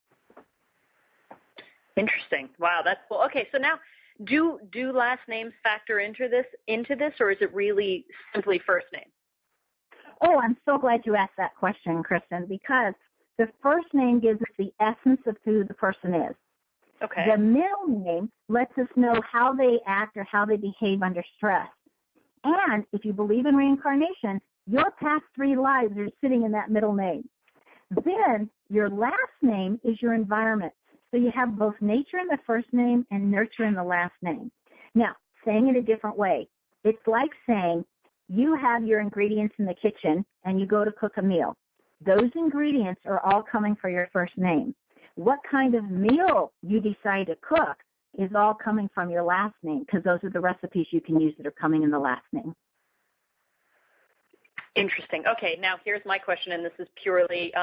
Interesting. Wow, that's cool. Okay, so now do last names factor into this, or is it really simply first name? Oh, I'm so glad you asked that question, Kristen, because the first name gives us the essence of who the person is. Okay. The middle name lets us know how they act or how they behave under stress. And if you believe in reincarnation, your past 3 lives are sitting in that middle name. Then your last name is your environment. So you have both nature in the first name and nurture in the last name. Now, saying it a different way, it's like saying you have your ingredients in the kitchen and you go to cook a meal. Those ingredients are all coming from your first name. What kind of meal you decide to cook is all coming from your last name, because those are the recipes you can use that are coming in the last name. Interesting. Okay, now here's my question, and this is purely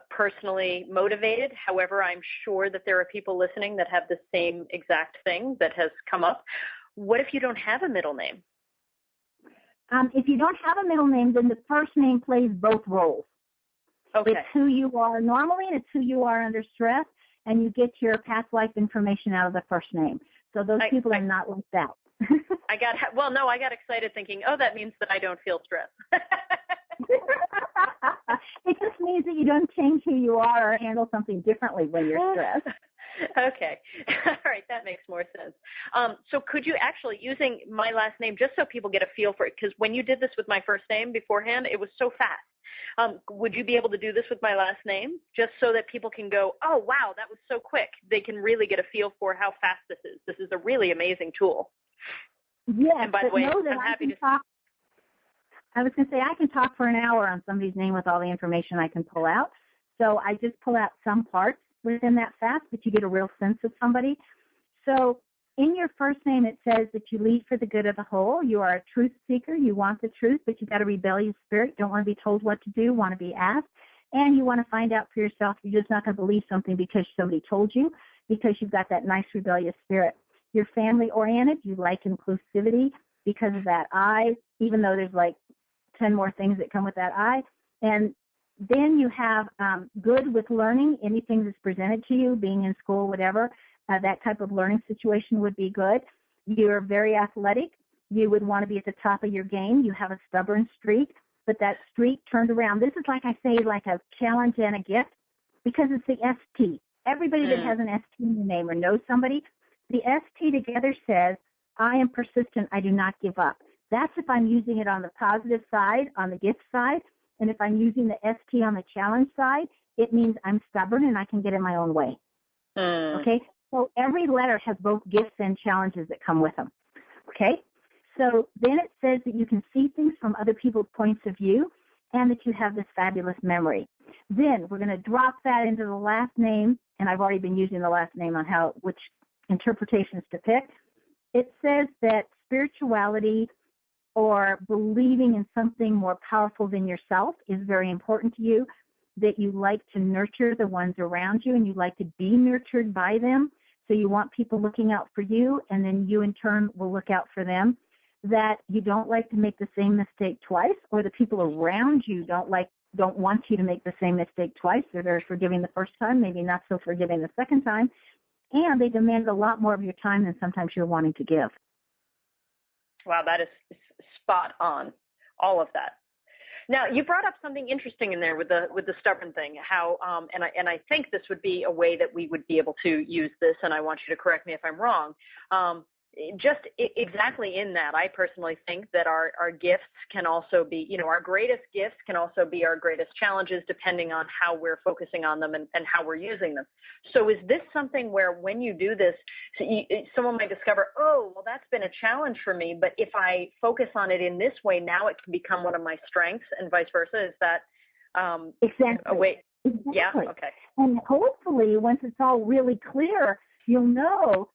personally motivated. However, I'm sure that there are people listening that have the same exact thing that has come up. What if you don't have a middle name? If you don't have a middle name, then the first name plays both roles. Okay. It's who you are normally, and it's who you are under stress, and you get your past life information out of the first name. So those people are not left out. I got excited thinking, oh, that means that I don't feel stress. It just means that you don't change who you are or handle something differently when you're stressed. Okay. All right. That makes more sense. So could you actually, using my last name, just so people get a feel for it, because when you did this with my first name beforehand, it was so fast. Would you be able to do this with my last name, just so that people can go, oh, wow, that was so quick? They can really get a feel for how fast this is. This is a really amazing tool. Yes, and by the way, I'm happy to talk. I was going to say I can talk for an hour on somebody's name with all the information I can pull out. So I just pull out some parts within that fast, but you get a real sense of somebody. So in your first name, it says that you lead for the good of the whole. You are a truth seeker. You want the truth, but you've got a rebellious spirit. Don't want to be told what to do, want to be asked. And you want to find out for yourself. You're just not going to believe something because somebody told you, because you've got that nice rebellious spirit. You're family-oriented. You like inclusivity because of that I, even though there's like 10 more things that come with that I. And then you have good with learning, anything that's presented to you, being in school, whatever, that type of learning situation would be good. You're very athletic. You would want to be at the top of your game. You have a stubborn streak, but that streak turned around. This is, like I say, like a challenge and a gift, because it's the ST. Everybody that has an ST in the name or knows somebody, the ST together says, I am persistent. I do not give up. That's if I'm using it on the positive side, on the gift side. And if I'm using the ST on the challenge side, it means I'm stubborn and I can get in my own way. Okay? So every letter has both gifts and challenges that come with them. Okay? So then it says that you can see things from other people's points of view and that you have this fabulous memory. Then we're going to drop that into the last name, and I've already been using the last name on which interpretations to pick. It says that spirituality or believing in something more powerful than yourself is very important to you, that you like to nurture the ones around you and you like to be nurtured by them. So you want people looking out for you, and then you in turn will look out for them. That you don't like to make the same mistake twice, or the people around you don't want you to make the same mistake twice. They're very forgiving the first time, maybe not so forgiving the second time, and they demand a lot more of your time than sometimes you're wanting to give. Wow, that is spot on, all of that. Now, you brought up something interesting in there with the stubborn thing, how and I think this would be a way that we would be able to use this, and I want you to correct me if I'm wrong. Just exactly in that, I personally think that our gifts can also be, our greatest gifts can also be our greatest challenges, depending on how we're focusing on them and how we're using them. So is this something where when you do this, someone might discover, oh, well, that's been a challenge for me, but if I focus on it in this way, now it can become one of my strengths, and vice versa? Is that exactly a way? Exactly. Yeah, okay. And hopefully, once it's all really clear, you'll know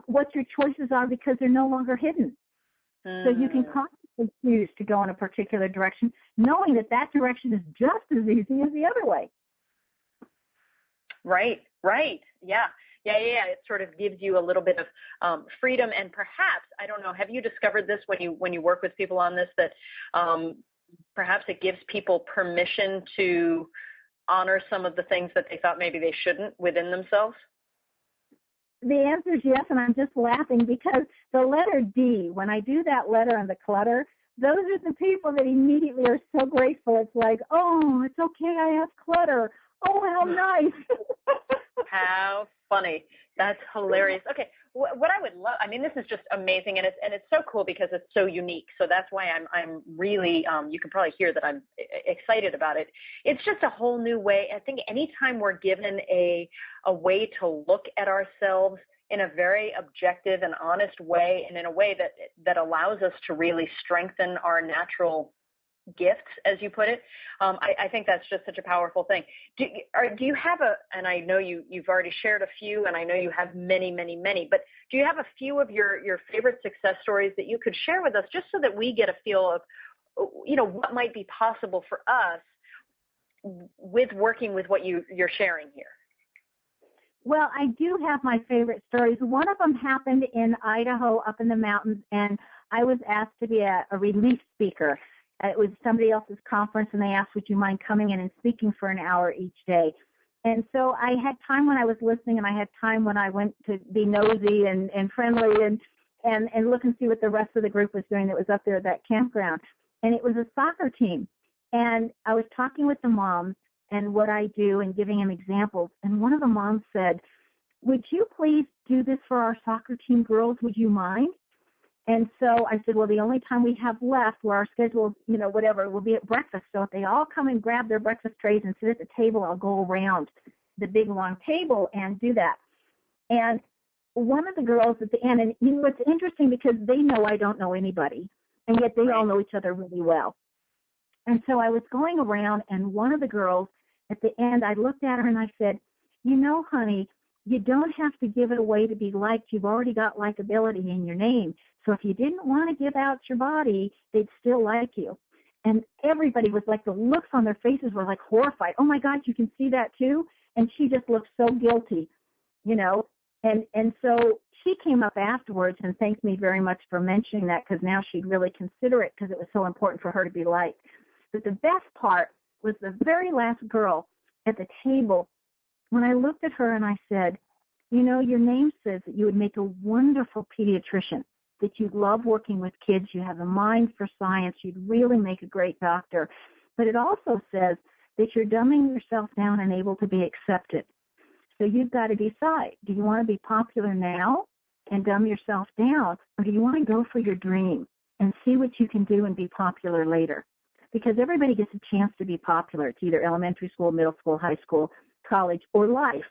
what your choices are, because they're no longer hidden. So you can consciously choose to go in a particular direction, knowing that direction is just as easy as the other way. Right. Yeah. It sort of gives you a little bit of freedom, and perhaps, I don't know, have you discovered this when you work with people on this, that perhaps it gives people permission to honor some of the things that they thought maybe they shouldn't within themselves? The answer is yes, and I'm just laughing because the letter D, when I do that letter on the clutter, those are the people that immediately are so grateful. It's like, oh, it's okay, I have clutter. Oh, how nice. How funny. That's hilarious. Okay, what I would love, I mean, this is just amazing, and it's so cool because it's so unique. So that's why I'm really, you can probably hear that I'm excited about it. It's just a whole new way. I think anytime we're given a way to look at ourselves in a very objective and honest way, and in a way that allows us to really strengthen our natural gifts, as you put it, I think that's just such a powerful thing. Do you have and I know you've already shared a few, and I know you have many, but do you have a few of your favorite success stories that you could share with us, just so that we get a feel of, what might be possible for us with working with what you're sharing here? Well, I do have my favorite stories. One of them happened in Idaho, up in the mountains, and I was asked to be a relief speaker. It was somebody else's conference, and they asked, would you mind coming in and speaking for an hour each day? And so I had time when I was listening, and I had time when I went to be nosy and friendly and look and see what the rest of the group was doing that was up there at that campground. And it was a soccer team. And I was talking with the moms and what I do and giving them examples. And one of the moms said, would you please do this for our soccer team girls? Would you mind? And so I said, well, the only time we have left where our schedule, whatever, will be at breakfast. So if they all come and grab their breakfast trays and sit at the table, I'll go around the big, long table and do that. And one of the girls at the end, and it's interesting because they know I don't know anybody, and yet they all know each other really well. And so I was going around, and one of the girls at the end, I looked at her and I said, honey, you don't have to give it away to be liked. You've already got likability in your name. So if you didn't want to give out your body, they'd still like you. And everybody was like, the looks on their faces were like horrified. Oh, my God, you can see that too? And she just looked so guilty, And so she came up afterwards and thanked me very much for mentioning that, because now she'd really consider it, because it was so important for her to be liked. But the best part was the very last girl at the table, when I looked at her and I said, your name says that you would make a wonderful pediatrician, that you'd love working with kids, you have a mind for science, you'd really make a great doctor. But it also says that you're dumbing yourself down and able to be accepted. So you've got to decide, do you want to be popular now and dumb yourself down, or do you want to go for your dream and see what you can do and be popular later? Because everybody gets a chance to be popular. It's either elementary school, middle school, high school, college, or life.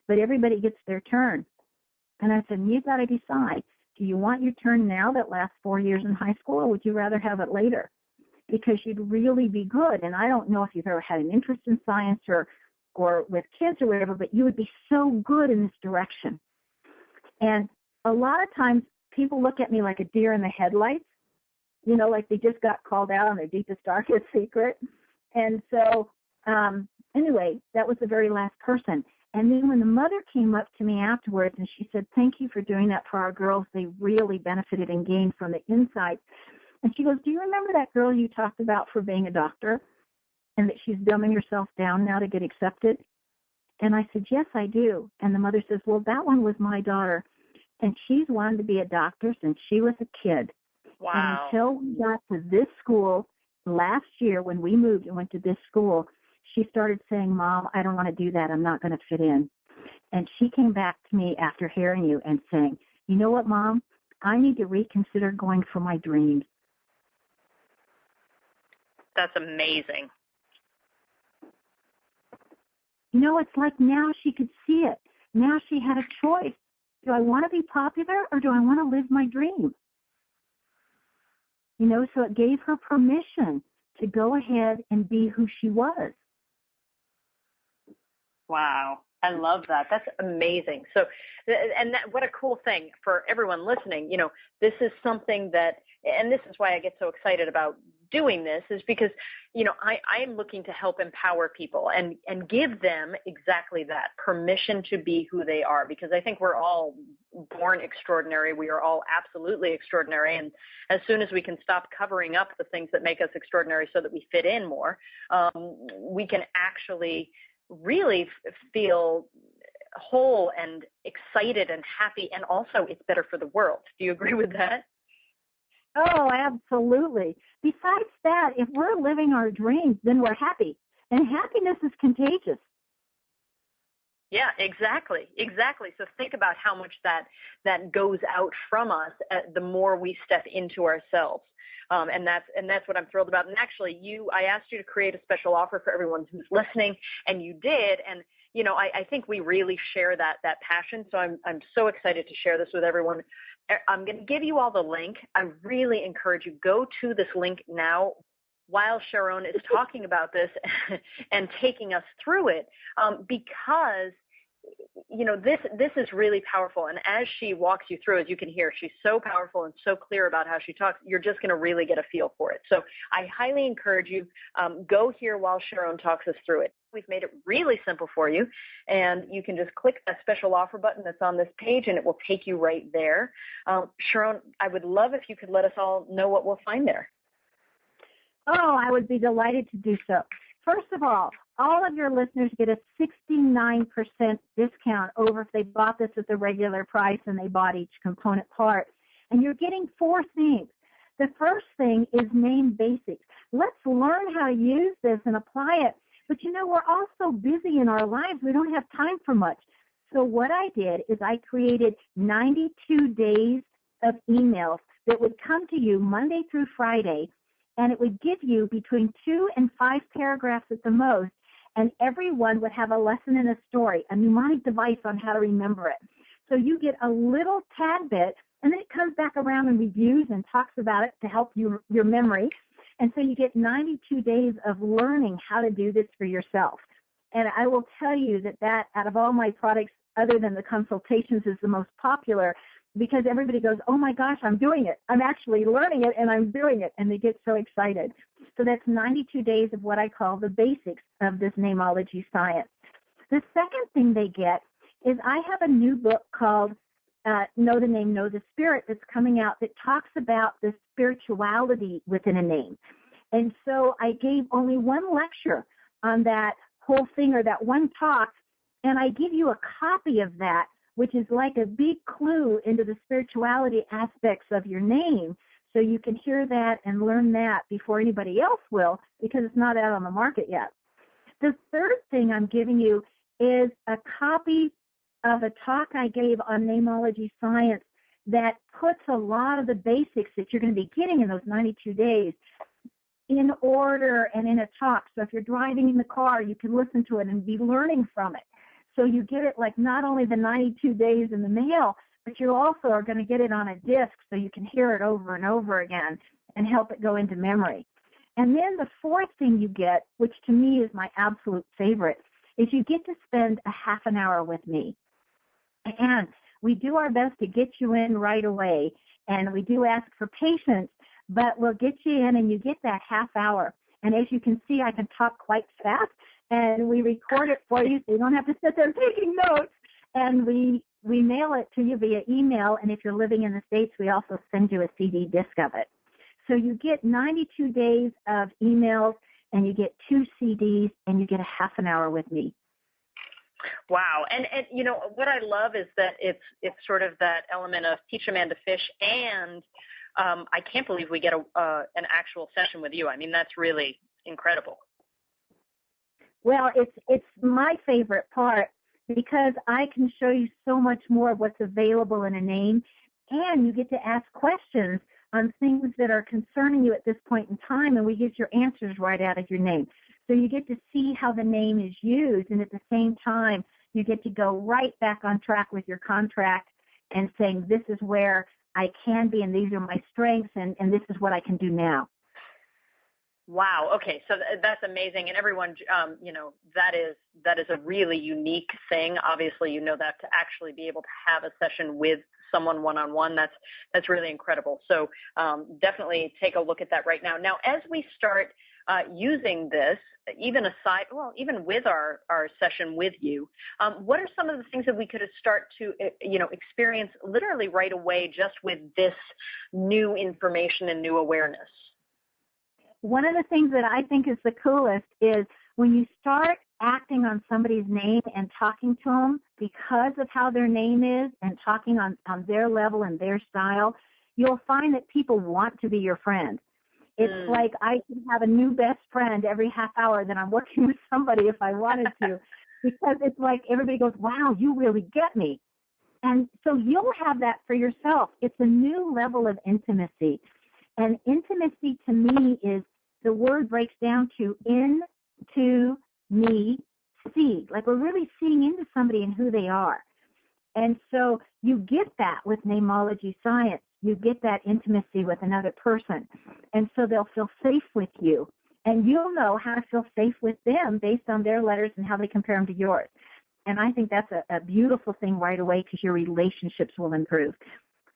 But everybody gets their turn. And I said, you've got to decide, do you want your turn now that lasts 4 years in high school, or would you rather have it later? because you'd really be good. And I don't know if you've ever had an interest in science or with kids or whatever, but you would be so good in this direction. And a lot of times people look at me like a deer in the headlights, like they just got called out on their deepest, darkest secret. And so anyway, that was the very last person. And then when the mother came up to me afterwards and she said, thank you for doing that for our girls. They really benefited and gained from the insights. And she goes, do you remember that girl you talked about for being a doctor and that she's dumbing herself down now to get accepted? And I said, yes, I do. And the mother says, well, that one was my daughter. And she's wanted to be a doctor since she was a kid. Wow. And until we got to this school last year when we moved and went to this school, she started saying, Mom, I don't want to do that. I'm not going to fit in. And she came back to me after hearing you and saying, you know what, Mom? I need to reconsider going for my dreams. That's amazing. It's like now she could see it. Now she had a choice. Do I want to be popular or do I want to live my dream? So it gave her permission to go ahead and be who she was. Wow. I love that. That's amazing. So, and what a cool thing for everyone listening. This is something that, and this is why I get so excited about doing this, is because, I am looking to help empower people and give them exactly that, permission to be who they are, because I think we're all born extraordinary. We are all absolutely extraordinary. And as soon as we can stop covering up the things that make us extraordinary so that we fit in more, we can actually really feel whole and excited and happy, and also it's better for the world. Do you agree with that? Oh, absolutely. Besides that, if we're living our dreams, then we're happy, and happiness is contagious. Yeah, exactly. So think about how much that goes out from us the more we step into ourselves. And that's what I'm thrilled about. And actually, I asked you to create a special offer for everyone who's listening, and you did. And I think we really share that passion. So I'm so excited to share this with everyone. I'm going to give you all the link. I really encourage you, go to this link now while Sharon is talking about this and taking us through it, because this is really powerful. And as she walks you through, as you can hear, she's so powerful and so clear about how she talks. You're just going to really get a feel for it. So I highly encourage you, go here while Sharon talks us through it. We've made it really simple for you, and you can just click a special offer button that's on this page, and it will take you right there. Sharon, I would love if you could let us all know what we'll find there. Oh, I would be delighted to do so. First of all of your listeners get a 69% discount over if they bought this at the regular price and they bought each component part. And you're getting 4 things. The first thing is name basics. Let's learn how to use this and apply it. But we're all so busy in our lives, we don't have time for much. So what I did is I created 92 days of emails that would come to you Monday through Friday, and it would give you between 2 and 5 paragraphs at the most, and every one would have a lesson and a story, a mnemonic device on how to remember it. So you get a little tad bit, and then it comes back around and reviews and talks about it to help your memory. And so you get 92 days of learning how to do this for yourself. And I will tell you that out of all my products, other than the consultations, is the most popular, because everybody goes, oh my gosh, I'm doing it. I'm actually learning it and I'm doing it. And they get so excited. So that's 92 days of what I call the basics of this Neimology Science. The second thing they get is I have a new book called Know the Name, Know the Spirit that's coming out that talks about the spirituality within a name. And so I gave only one lecture on that whole thing, or that one talk, and I give you a copy of that, which is like a big clue into the spirituality aspects of your name, so you can hear that and learn that before anybody else will, because it's not out on the market yet. The third thing I'm giving you is a copy of a talk I gave on Neimology Science that puts a lot of the basics that you're going to be getting in those 92 days in order and in a talk. So if you're driving in the car, you can listen to it and be learning from it. So you get it like not only the 92 days in the mail, but you also are going to get it on a disc so you can hear it over and over again and help it go into memory. And then the fourth thing you get, which to me is my absolute favorite, is you get to spend a half an hour with me. And we do our best to get you in right away, and we do ask for patience, but we'll get you in and you get that half hour. And as you can see, I can talk quite fast, and we record it for you so you don't have to sit there taking notes. And we mail it to you via email, and if you're living in the States, we also send you a CD disc of it. So you get 92 days of emails, and you get 2 CDs, and you get a half an hour with me. Wow. And you know, what I love is that it's sort of that element of teach a man to fish, and I can't believe we get an actual session with you. I mean, that's really incredible. Well, it's my favorite part because I can show you so much more of what's available in a name, and you get to ask questions on things that are concerning you at this point in time, and we get your answers right out of your name. So you get to see how the name is used, and at the same time, you get to go right back on track with your contract and saying, this is where I can be, and these are my strengths, and this is what I can do now. Wow. Okay. So that's amazing. And everyone, you know, that is a really unique thing. Obviously, you know, that to actually be able to have a session with someone one-on-one, that's really incredible. So definitely take a look at that right now. Now, as we start using this, even with our session with you, what are some of the things that we could start to, you know, experience literally right away just with this new information and new awareness? One of the things that I think is the coolest is when you start acting on somebody's name and talking to them because of how their name is and talking on their level and their style, you'll find that people want to be your friend. It's like I can have a new best friend every half hour that I'm working with somebody if I wanted to, because it's like everybody goes, wow, you really get me. And so you'll have that for yourself. It's a new level of intimacy. And intimacy to me is, the word breaks down to in, to, me, see. Like we're really seeing into somebody and who they are. And so you get that with Neimology Science. You get that intimacy with another person. And so they'll feel safe with you. And you'll know how to feel safe with them based on their letters and how they compare them to yours. And I think that's a beautiful thing right away because your relationships will improve.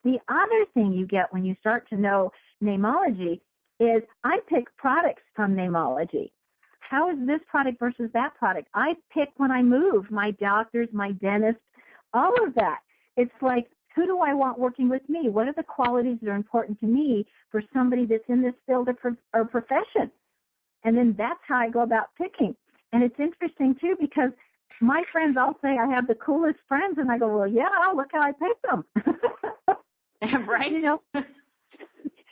The other thing you get when you start to know Neimology is I pick products from Neimology. How is this product versus that product? I pick when I move, my doctors, my dentist, all of that. It's like, who do I want working with me? What are the qualities that are important to me for somebody that's in this field or profession? And then that's how I go about picking. And it's interesting, too, because my friends all say I have the coolest friends, and I go, well, yeah, look how I picked them. Right.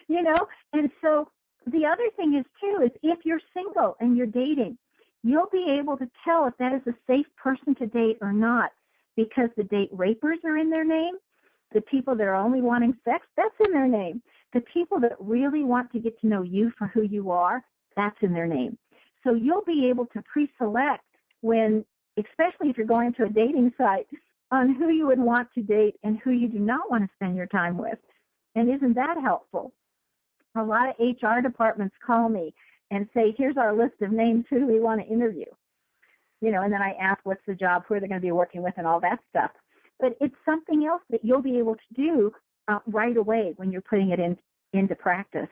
You know, and so the other thing is, too, is if you're single and you're dating, you'll be able to tell if that is a safe person to date or not, because the date rapers are in their name. The people that are only wanting sex, that's in their name. The people that really want to get to know you for who you are, that's in their name. So you'll be able to pre-select when, especially if you're going to a dating site, on who you would want to date and who you do not want to spend your time with. And isn't that helpful? A lot of HR departments call me and say, here's our list of names, who do we want to interview? You know, and then I ask, what's the job, who are they going to be working with, and all that stuff. But it's something else that you'll be able to do right away when you're putting it into practice.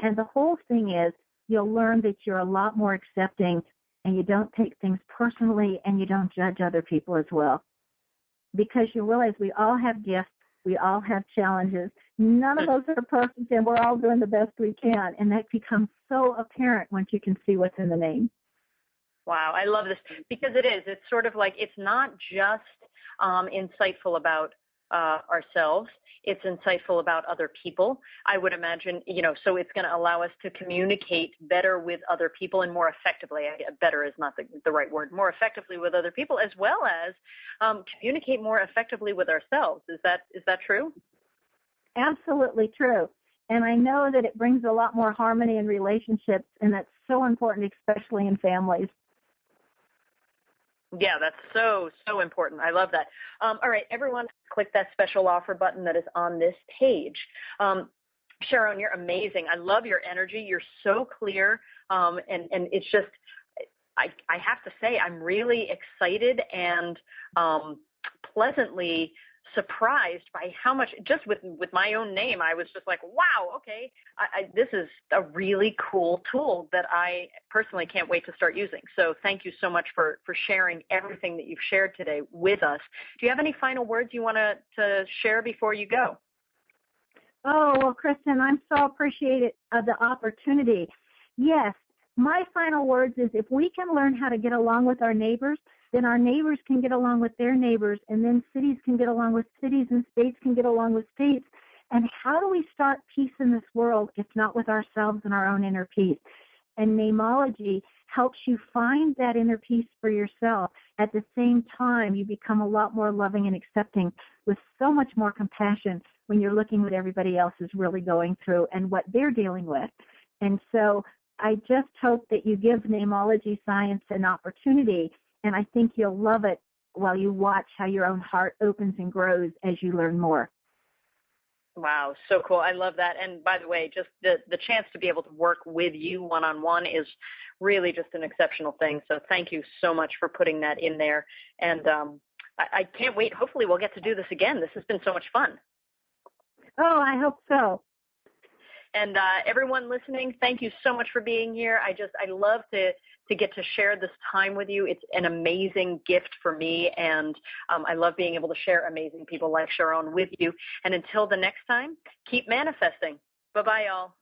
And the whole thing is you'll learn that you're a lot more accepting and you don't take things personally and you don't judge other people as well. Because you realize we all have gifts, we all have challenges. None of us are perfect, and we're all doing the best we can. And that becomes so apparent once you can see what's in the name. Wow, I love this because it is. It's sort of like it's not just insightful about ourselves. It's insightful about other people, I would imagine, you know, so it's going to allow us to communicate better with other people and more effectively. Better is not the right word. More effectively with other people, as well as communicate more effectively with ourselves. Is that true? Absolutely true. And I know that it brings a lot more harmony in relationships, and that's so important, especially in families. Yeah, that's so important. I love that. All right, everyone, click that special offer button that is on this page. Sharon, you're amazing. I love your energy. You're so clear. And it's just, I have to say, I'm really excited and pleasantly surprised by how much, just with my own name, I was just like, wow, okay, this is a really cool tool that I personally can't wait to start using. So thank you so much for sharing everything that you've shared today with us. Do you have any final words you want to share before you go? Oh, well, Kristen, I'm so appreciative of the opportunity. Yes, my final words is if we can learn how to get along with our neighbors, then our neighbors can get along with their neighbors, and then cities can get along with cities, and states can get along with states. And how do we start peace in this world if not with ourselves and our own inner peace? And Neimology helps you find that inner peace for yourself. At the same time, you become a lot more loving and accepting with so much more compassion when you're looking what everybody else is really going through and what they're dealing with. And so I just hope that you give Neimology Science an opportunity, and I think you'll love it while you watch how your own heart opens and grows as you learn more. Wow, so cool. I love that. And by the way, just the chance to be able to work with you one-on-one is really just an exceptional thing. So thank you so much for putting that in there. And I can't wait. Hopefully we'll get to do this again. This has been so much fun. Oh, I hope so. And everyone listening, thank you so much for being here. I love to get to share this time with you. It's an amazing gift for me, and I love being able to share amazing people like Sharon with you. And until the next time, keep manifesting. Bye-bye, y'all.